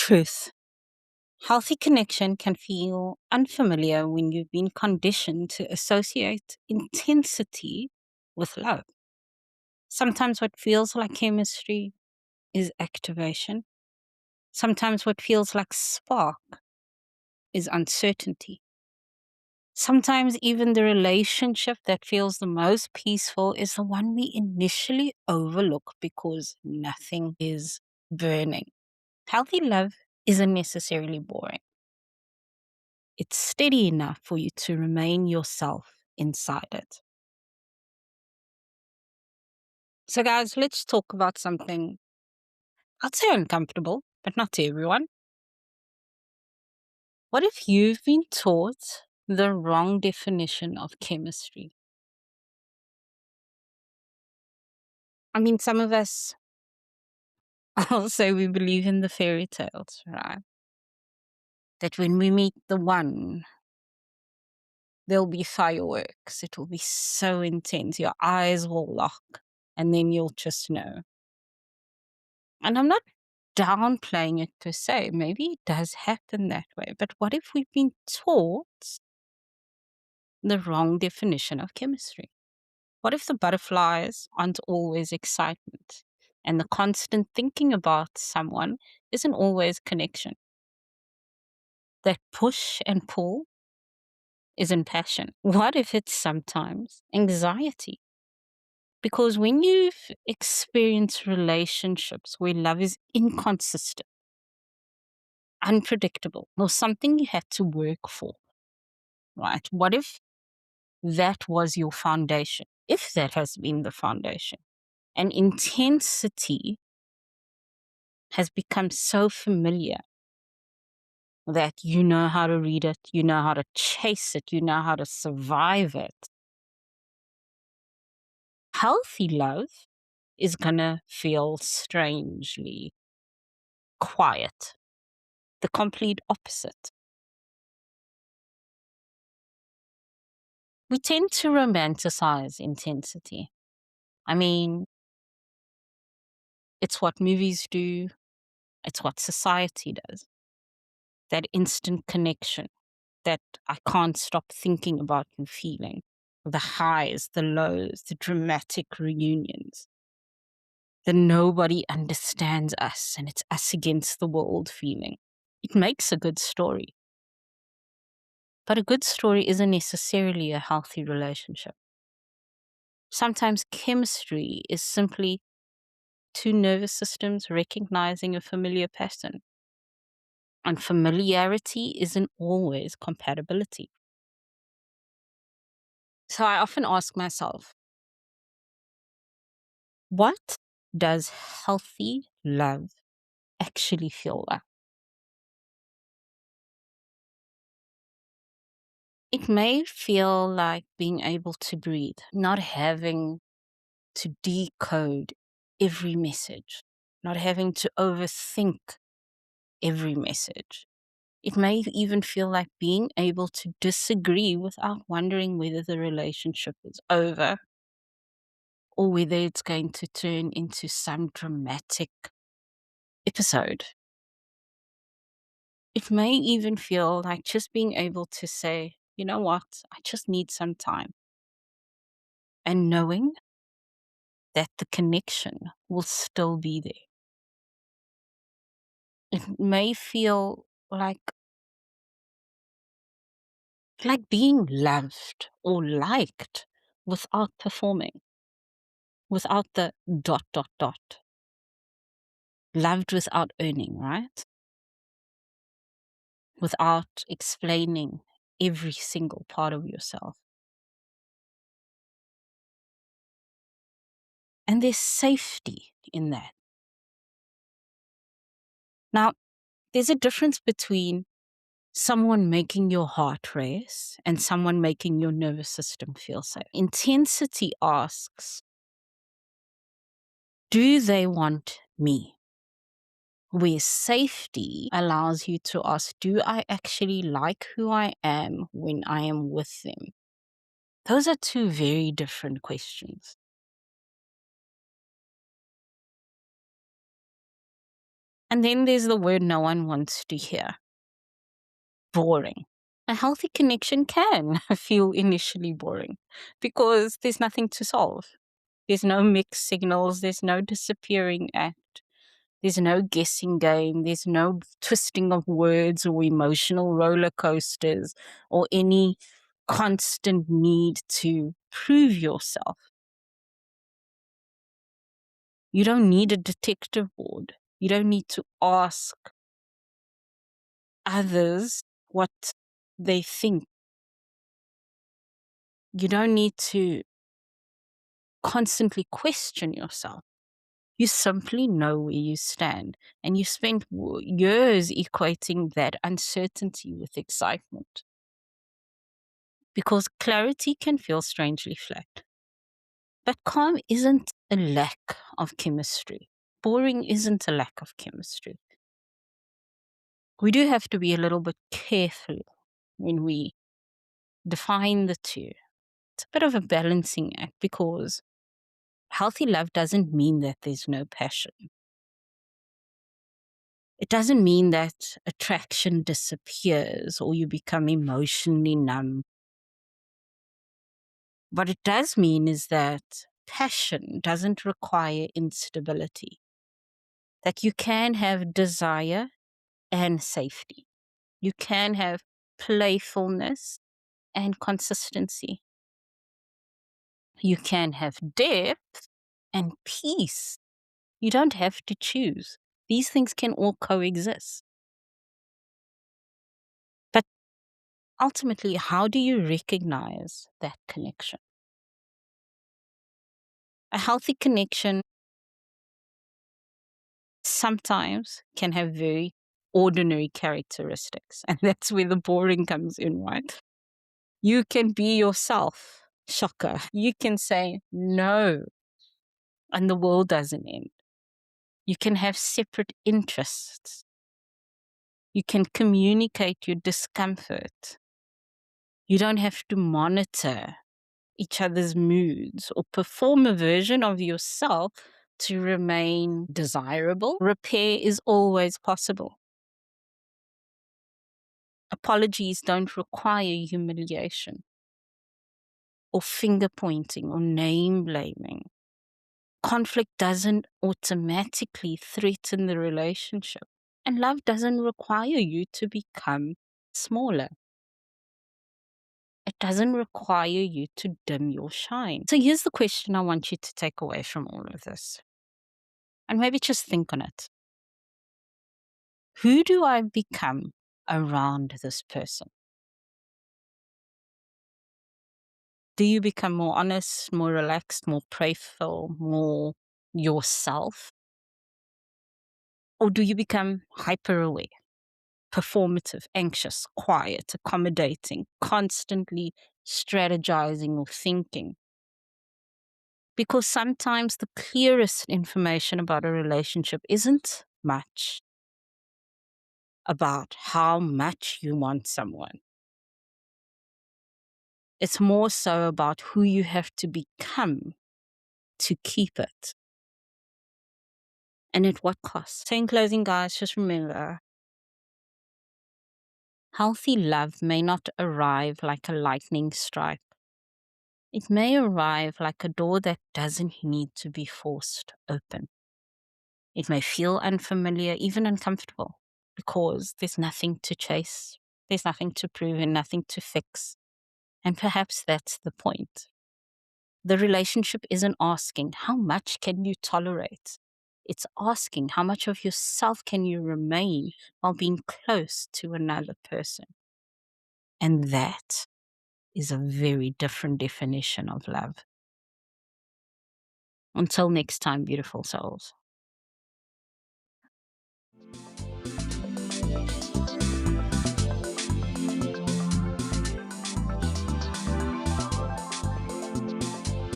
Truth. Healthy connection can feel unfamiliar when you've been conditioned to associate intensity with love. Sometimes what feels like chemistry is activation. Sometimes what feels like spark is uncertainty. Sometimes even the relationship that feels the most peaceful is the one we initially overlook because nothing is burning. Healthy love isn't necessarily boring. It's steady enough for you to remain yourself inside it. So, guys, let's talk about something I'd say uncomfortable, but not to everyone. What if you've been taught the wrong definition of chemistry? I mean, some of us, I'll say we believe in the fairy tales, right? That when we meet the one, there'll be fireworks. It will be so intense. Your eyes will lock, and then you'll just know. And I'm not downplaying it per se. Maybe it does happen that way. But what if we've been taught the wrong definition of chemistry? What if the butterflies aren't always excitement and the constant thinking about someone isn't always connection? That push and pull isn't passion. What if it's sometimes anxiety? Because when you've experienced relationships where love is inconsistent, unpredictable, or something you had to work for, right? What if that was your foundation? If that has been the foundation, and intensity has become so familiar that you know how to read it, you know how to chase it, you know how to survive it. Healthy love is gonna feel strangely quiet, the complete opposite. We tend to romanticize intensity. I mean, it's what movies do, it's what society does. That instant connection that I can't stop thinking about you feeling. The highs, the lows, the dramatic reunions. The nobody understands us and it's us against the world feeling. It makes a good story. But a good story isn't necessarily a healthy relationship. Sometimes chemistry is simply two nervous systems recognizing a familiar pattern. And familiarity isn't always compatibility. So I often ask myself, what does healthy love actually feel like? It may feel like being able to breathe, not having to decode every message, not having to overthink every message. It may even feel like being able to disagree without wondering whether the relationship is over or whether it's going to turn into some dramatic episode. It may even feel like just being able to say, you know what, I just need some time. And knowing that the connection will still be there. It may feel like being loved or liked without performing, without the dot, dot, dot. Loved without earning, right? Without explaining every single part of yourself. And there's safety in that. Now, there's a difference between someone making your heart race and someone making your nervous system feel safe. Intensity asks, do they want me? Where safety allows you to ask, do I actually like who I am when I am with them? Those are two very different questions. And then there's the word no one wants to hear: boring. A healthy connection can feel initially boring because there's nothing to solve. There's no mixed signals, there's no disappearing act, there's no guessing game, there's no twisting of words or emotional roller coasters or any constant need to prove yourself. You don't need a detective board. You don't need to ask others what they think. You don't need to constantly question yourself. You simply know where you stand, and you spent years equating that uncertainty with excitement. Because clarity can feel strangely flat. But calm isn't a lack of chemistry. Boring isn't a lack of chemistry. We do have to be a little bit careful when we define the two. It's a bit of a balancing act because healthy love doesn't mean that there's no passion. It doesn't mean that attraction disappears or you become emotionally numb. What it does mean is that passion doesn't require instability, that you can have desire and safety. You can have playfulness and consistency. You can have depth and peace. You don't have to choose. These things can all coexist. But ultimately, how do you recognize that connection? A healthy connection sometimes can have very ordinary characteristics. And that's where the boring comes in, right? You can be yourself. Shocker. You can say no, and the world doesn't end. You can have separate interests. You can communicate your discomfort. You don't have to monitor each other's moods or perform a version of yourself to remain desirable. Repair is always possible. Apologies don't require humiliation or finger pointing or name blaming. Conflict doesn't automatically threaten the relationship, and love doesn't require you to become smaller. It doesn't require you to dim your shine. So here's the question I want you to take away from all of this, and maybe just think on it. Who do I become around this person? Do you become more honest, more relaxed, more playful, more yourself? Or do you become hyper aware, performative, anxious, quiet, accommodating, constantly strategizing or thinking? Because sometimes the clearest information about a relationship isn't much about how much you want someone. It's more so about who you have to become to keep it. And at what cost? So in closing, guys, just remember, healthy love may not arrive like a lightning strike. It may arrive like a door that doesn't need to be forced open. It may feel unfamiliar, even uncomfortable, because there's nothing to chase, there's nothing to prove, and nothing to fix. And perhaps that's the point. The relationship isn't asking, how much can you tolerate? It's asking, how much of yourself can you remain while being close to another person? And that is a very different definition of love. Until next time, beautiful souls.